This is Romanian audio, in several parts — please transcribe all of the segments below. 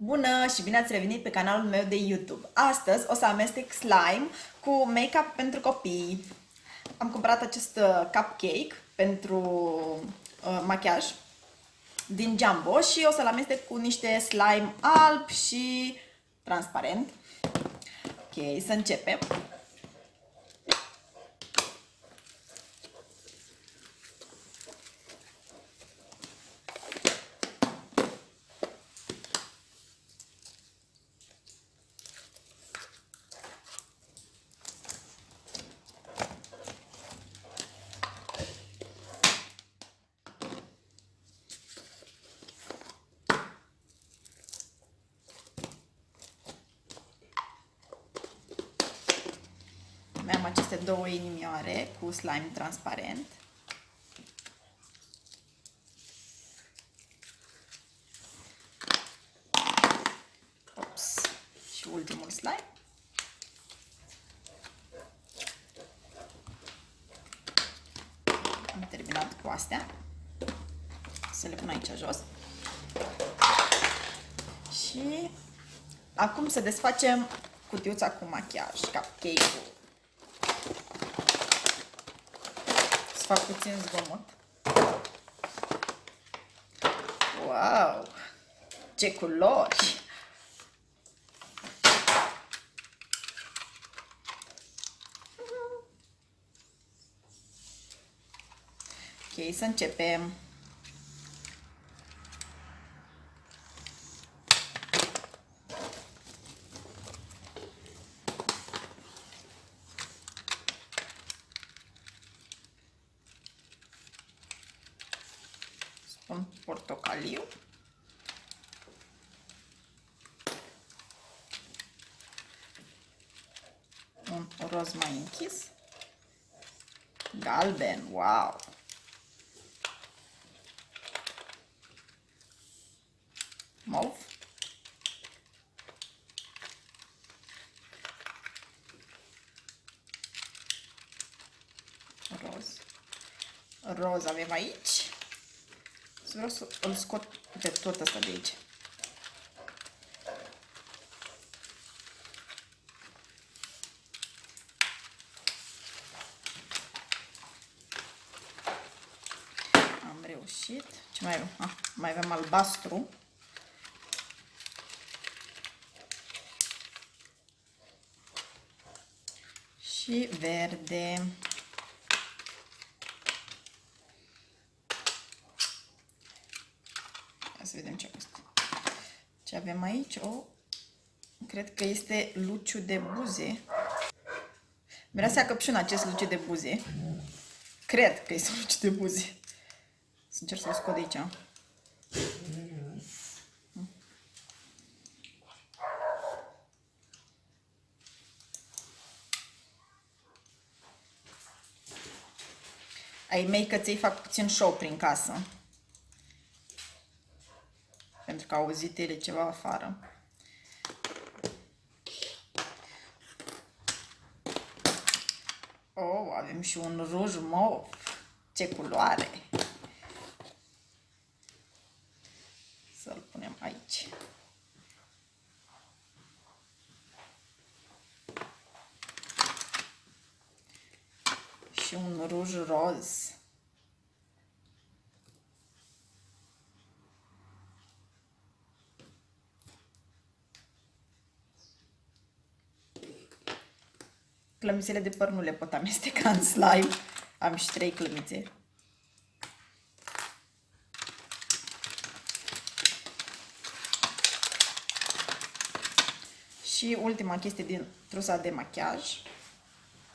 Bună și bine ați revenit pe canalul meu de YouTube. Astăzi o să amestec slime cu make-up pentru copii. Am cumpărat acest cupcake pentru machiaj din Jumbo și o să-l amestec cu niște slime alb și transparent. Ok, să începem. Am aceste două inimioare cu slime transparent. Ops. Și ultimul slime. Am terminat cu astea. Să le pun aici jos. Și acum să desfacem cutiuța cu machiaj, cupcake-ul. Să fac puțin zgomot. Wow! Ce culori! Ok, să începem. Un portocaliu. Un roz mai închis. Galben, wow! Mauv. Roz. Roz avem aici. Vreau să îl scot de tot asta de aici. Am reușit. Ce mai avem? Mai avem albastru. Și verde. Să vedem ce a fost. Ce avem aici? Cred că este luciu de buze. Miroase a căpșun acest luciu de buze. Cred că este luciu de buze. Să încerc să-l scot de aici. Ai mei căței fac puțin show prin casă. Pentru că au auzit ele ceva afară. Oh, avem și un ruj mauve. Ce culoare! Să-l punem aici. Și un ruj roz. Clămițele de păr nu le pot amesteca în slime. Am și 3 clămițe. Și ultima chestie din trusa de machiaj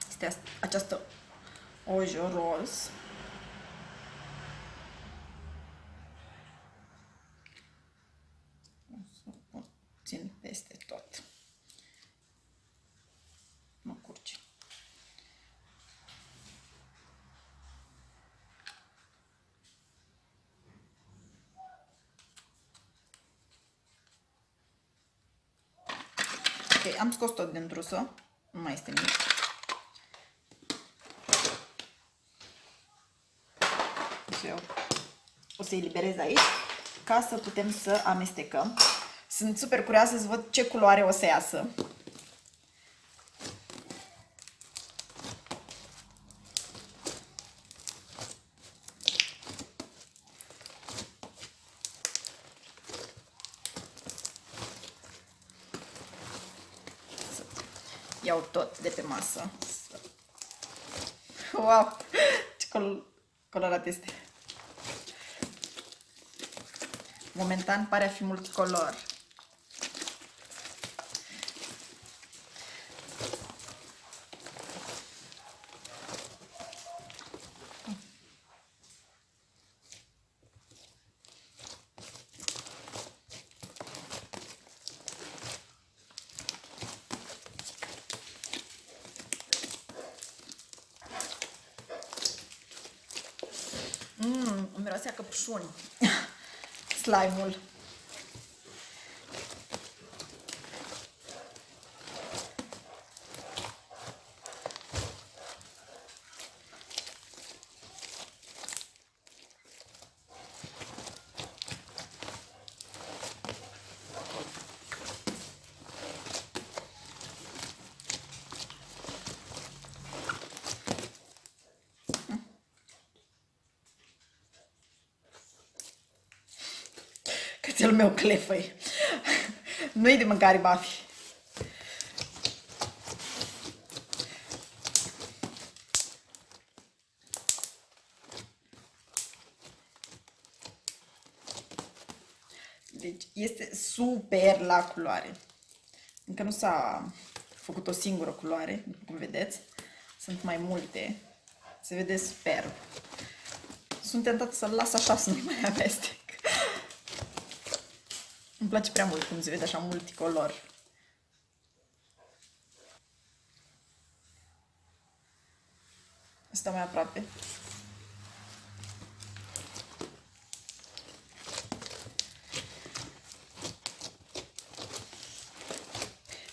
este această ojo roz. O să pun puțin peste tot. Nu curge. Ok, am scos tot din trusă. Nu mai este nimic. O să eliberez aici ca să putem să amestecăm. Sunt super curioasă să văd ce culoare o să iasă. Iau tot de pe masă. Wow! Ce colorat este! Momentan pare a fi multicolor. Îmi miroase a căpșuni. Slime-ul. Cățelul meu clefăi. Nu-i de mâncare, Bafi. Deci este super la culoare. Încă nu s-a făcut o singură culoare, după cum vedeți. Sunt mai multe. Se vede superb. Sunt tentată să-l las așa, să nu mai amestec. Îmi place prea mult cum se vede așa multicolor. Asta mai aproape.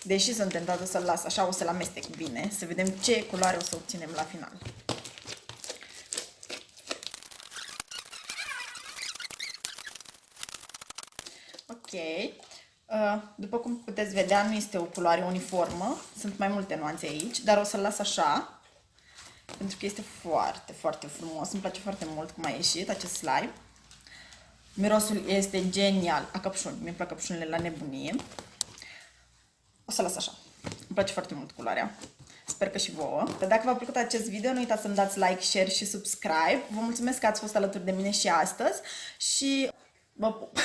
Deși sunt tentată să-l las așa, o să-l amestec bine, să vedem ce culoare o să obținem la final. Ok. După cum puteți vedea, nu este o culoare uniformă, sunt mai multe nuanțe aici, dar o să-l las așa, pentru că este foarte, foarte frumos. Îmi place foarte mult cum a ieșit acest slime. Mirosul este genial. A căpșuni. Mi-e plac căpșunile la nebunie. O să las așa. Îmi place foarte mult culoarea. Sper că și vouă. Dacă v-a plăcut acest video, nu uitați să-mi dați like, share și subscribe. Vă mulțumesc că ați fost alături de mine și astăzi și vă pup!